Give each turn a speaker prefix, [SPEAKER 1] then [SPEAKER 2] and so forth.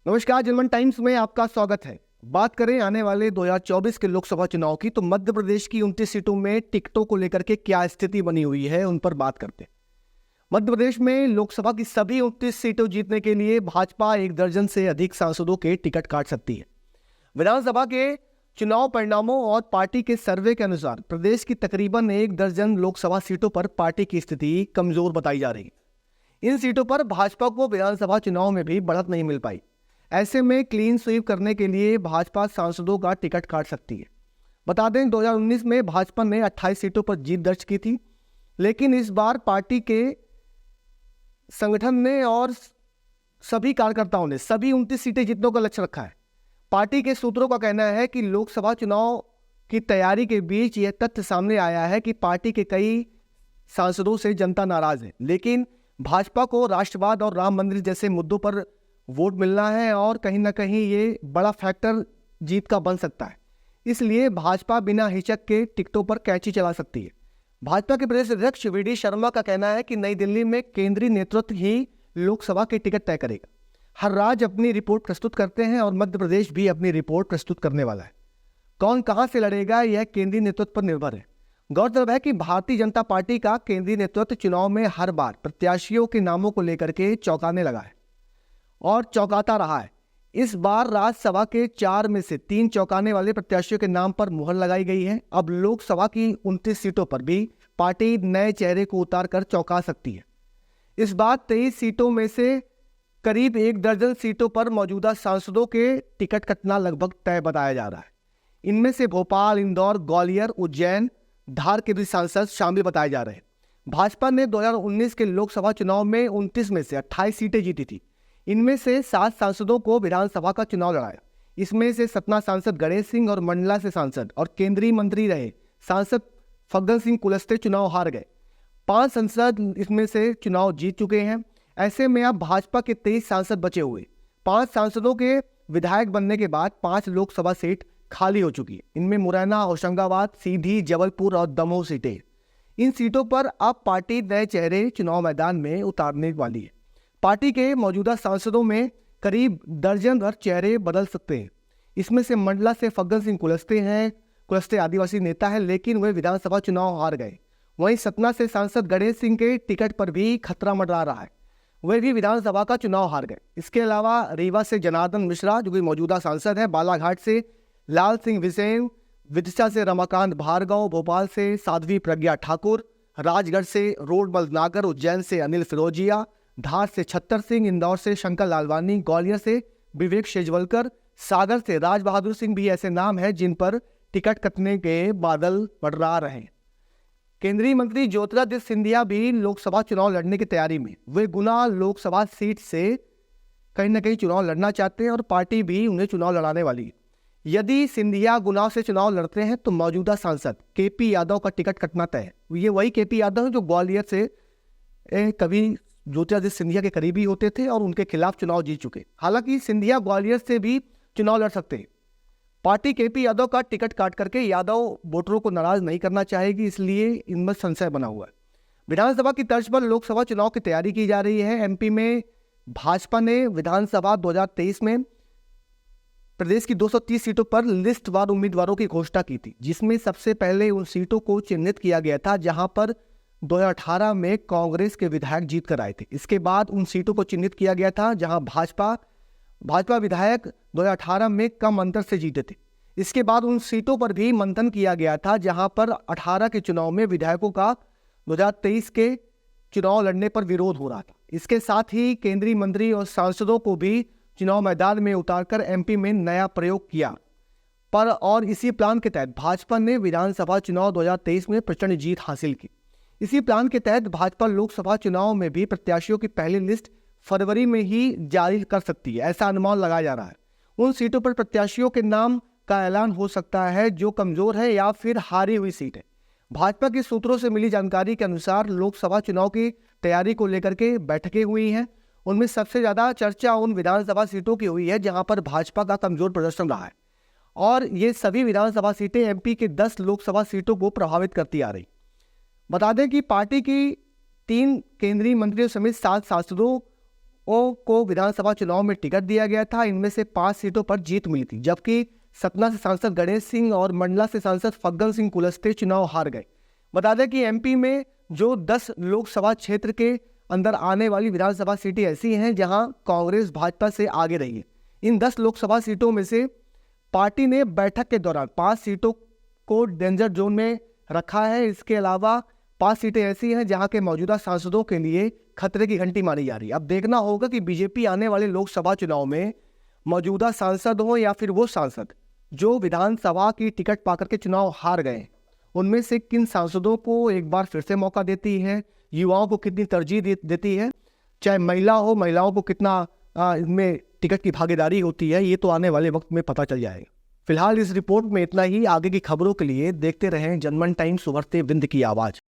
[SPEAKER 1] नमस्कार, जनमन टाइम्स में आपका स्वागत है। बात करें आने वाले 2024 के लोकसभा चुनाव की, तो मध्य प्रदेश की 29 सीटों में टिकटों को लेकर के क्या स्थिति बनी हुई है, उन पर बात करते हैं। मध्य प्रदेश में लोकसभा की सभी 29 सीटों जीतने के लिए भाजपा 1 दर्जन से अधिक सांसदों के टिकट काट सकती है। विधानसभा के चुनाव परिणामों और पार्टी के सर्वे के अनुसार प्रदेश की तकरीबन 1 दर्जन लोकसभा सीटों पर पार्टी की स्थिति कमजोर बताई जा रही है। इन सीटों पर भाजपा को विधानसभा चुनाव में भी बढ़त नहीं मिल पाई। ऐसे में क्लीन स्वीप करने के लिए भाजपा सांसदों का टिकट काट सकती है। बता दें, 2019 में भाजपा ने 28 सीटों पर जीत दर्ज की थी, लेकिन इस बार पार्टी के संगठन ने और सभी कार्यकर्ताओं ने सभी 29 सीटें जीतने का लक्ष्य रखा है। पार्टी के सूत्रों का कहना है कि लोकसभा चुनाव की तैयारी के बीच यह तथ्य सामने आया है कि पार्टी के कई सांसदों से जनता नाराज है, लेकिन भाजपा को राष्ट्रवाद और राम मंदिर जैसे मुद्दों पर वोट मिलना है और कहीं ना कहीं ये बड़ा फैक्टर जीत का बन सकता है। इसलिए भाजपा बिना हिचक के टिकटों पर कैंची चला सकती है। भाजपा के प्रदेश अध्यक्ष वी.डी. शर्मा का कहना है कि नई दिल्ली में केंद्रीय नेतृत्व ही लोकसभा के टिकट तय करेगा। हर राज्य अपनी रिपोर्ट प्रस्तुत करते हैं और मध्य प्रदेश भी अपनी रिपोर्ट प्रस्तुत करने वाला है। कौन कहां से लड़ेगा, यह केंद्रीय नेतृत्व पर निर्भर है। गौरतलब है कि भारतीय जनता पार्टी का केंद्रीय नेतृत्व चुनाव में हर बार प्रत्याशियों के नामों को लेकर के चौंकाने लगा है और चौंकाता रहा है। इस बार राज्यसभा के 4 में से 3 चौंकाने वाले प्रत्याशियों के नाम पर मुहर लगाई गई है। अब लोकसभा की 29 सीटों पर भी पार्टी नए चेहरे को उतार कर चौंका सकती है। इस बार 23 सीटों में से करीब 1 दर्जन सीटों पर मौजूदा सांसदों के टिकट कटना लगभग तय बताया जा रहा है। इनमें से भोपाल, इंदौर, ग्वालियर, उज्जैन, धार के भी सांसद शामिल बताए जा रहे हैं। भाजपा ने 2019 के लोकसभा चुनाव में 29 में से 28 सीटें जीती थी। इनमें से 7 सांसदों को विधानसभा का चुनाव लड़ाया। इसमें से सतना सांसद गणेश सिंह और मंडला से सांसद और केंद्रीय मंत्री रहे सांसद फग्गन सिंह कुलस्ते चुनाव हार गए। 5 सांसद इसमें से चुनाव जीत चुके हैं। ऐसे में अब भाजपा के 23 सांसद बचे हुए। 5 सांसदों के विधायक बनने के बाद 5 लोकसभा सीट खाली हो चुकी है। इनमें मुरैना, होशंगाबाद, सीधी, जबलपुर और दमोह सीटें। इन सीटों पर अब पार्टी नए चेहरे चुनाव मैदान में उतारने वाली है। पार्टी के मौजूदा सांसदों में करीब दर्जन भर चेहरे बदल सकते हैं। इसमें से मंडला से फग्गन सिंह कुलस्ते हैं। कुलस्ते आदिवासी नेता है, लेकिन वे विधानसभा चुनाव हार गए। वहीं सतना से सांसद गणेश सिंह के टिकट पर भी खतरा मंडरा रहा है, वे भी विधानसभा का चुनाव हार गए। इसके अलावा रीवा से जनार्दन मिश्रा, जो कि मौजूदा सांसद है, बालाघाट से लाल सिंह विसेन, विदिशा से रमाकांत भार्गव, भोपाल से साध्वी प्रज्ञा ठाकुर, राजगढ़ से रोडमल नागर, उज्जैन से अनिल फिरोजिया, धार से छत्तर सिंह, इंदौर से शंकर लालवानी, ग्वालियर से विवेक शेजवलकर, सागर से राज बहादुर सिंह भी ऐसे नाम हैं जिन पर टिकट कटने के बादल मंडरा रहे हैं। केंद्रीय मंत्री ज्योतिरादित्य सिंधिया भी लोकसभा चुनाव लड़ने की तैयारी में। वे गुना लोकसभा सीट से कहीं ना कहीं चुनाव लड़ना चाहते हैं और पार्टी भी उन्हें चुनाव लड़ाने वाली है। यदि सिंधिया गुना से चुनाव लड़ते हैं तो मौजूदा सांसद के.पी. यादव का टिकट कटना तय है। ये वही के.पी. यादव है जो ग्वालियर से कभी ज्योतिरादित्य सिंधिया के करीबी होते थे और उनके खिलाफ चुनाव जीत चुके। हालांकि सिंधिया ग्वालियर से भी चुनाव लड़ सकते हैं। Party KP. यादव का टिकट काट करके यादव वोटरों को नाराज नहीं करना चाहेगी, इसलिए इनमें संशय बना हुआ है। विधानसभा की तर्ज पर लोकसभा चुनाव की तैयारी की जा रही है। एमपी में भाजपा ने विधानसभा 2023 में प्रदेश की 230 सीटों पर लिस्टवार उम्मीदवारों की घोषणा की थी, जिसमें सबसे पहले उन सीटों को चिन्हित किया गया था जहां पर 2018 में कांग्रेस के विधायक जीत कर आए थे। इसके बाद उन सीटों को चिन्हित किया गया था जहां भाजपा विधायक 2018 में कम अंतर से जीते थे। इसके बाद उन सीटों पर भी मंथन किया गया था जहां पर 18 के चुनाव में विधायकों का 2023 के चुनाव लड़ने पर विरोध हो रहा था। इसके साथ ही केंद्रीय मंत्री और सांसदों को भी चुनाव मैदान में उतारकर एमपी में नया प्रयोग किया पर और इसी प्लान के तहत भाजपा ने विधानसभा चुनाव 2023 में प्रचंड जीत हासिल की। इसी प्लान के तहत भाजपा लोकसभा चुनाव में भी प्रत्याशियों की पहली लिस्ट फरवरी में ही जारी कर सकती है, ऐसा अनुमान लगाया जा रहा है। उन सीटों पर प्रत्याशियों के नाम का ऐलान हो सकता है जो कमजोर है या फिर हारी हुई सीट है। भाजपा के सूत्रों से मिली जानकारी के अनुसार लोकसभा चुनाव की तैयारी को लेकर के बैठकें हुई हैं। उनमें सबसे ज्यादा चर्चा उन विधानसभा सीटों की हुई है जहां पर भाजपा का कमजोर प्रदर्शन रहा है और ये सभी विधानसभा सीटें एमपी के 10 लोकसभा सीटों को प्रभावित करती आ रही। बता दें कि पार्टी की 3 केंद्रीय मंत्रियों समेत 7 सांसदों को विधानसभा चुनाव में टिकट दिया गया था। इनमें से 5 सीटों पर जीत मिली थी, जबकि सतना से सांसद गणेश सिंह और मंडला से सांसद फग्गन सिंह कुलस्ते चुनाव हार गए। बता दें कि एमपी में जो 10 लोकसभा क्षेत्र के अंदर आने वाली विधानसभा सीटें ऐसी हैं जहां कांग्रेस भाजपा से आगे रही है। इन 10 लोकसभा सीटों में से पार्टी ने बैठक के दौरान 5 सीटों को डेंजर जोन में रखा है। इसके अलावा 5 सीटें ऐसी हैं जहां के मौजूदा सांसदों के लिए खतरे की घंटी मारी जा रही है। अब देखना होगा कि बीजेपी आने वाले लोकसभा चुनाव में मौजूदा सांसद हो या फिर वो सांसद जो विधानसभा की टिकट पाकर के चुनाव हार गए, उनमें से किन सांसदों को एक बार फिर से मौका देती है, युवाओं को कितनी तरजीह देती है, चाहे महिला हो, महिलाओं को कितना इसमें टिकट की भागीदारी होती है, ये तो आने वाले वक्त में पता चल जाएगा। फिलहाल इस रिपोर्ट में इतना ही। आगे की खबरों के लिए देखते रहें जनमन टाइम्स, उभरते विंध्य की आवाज़।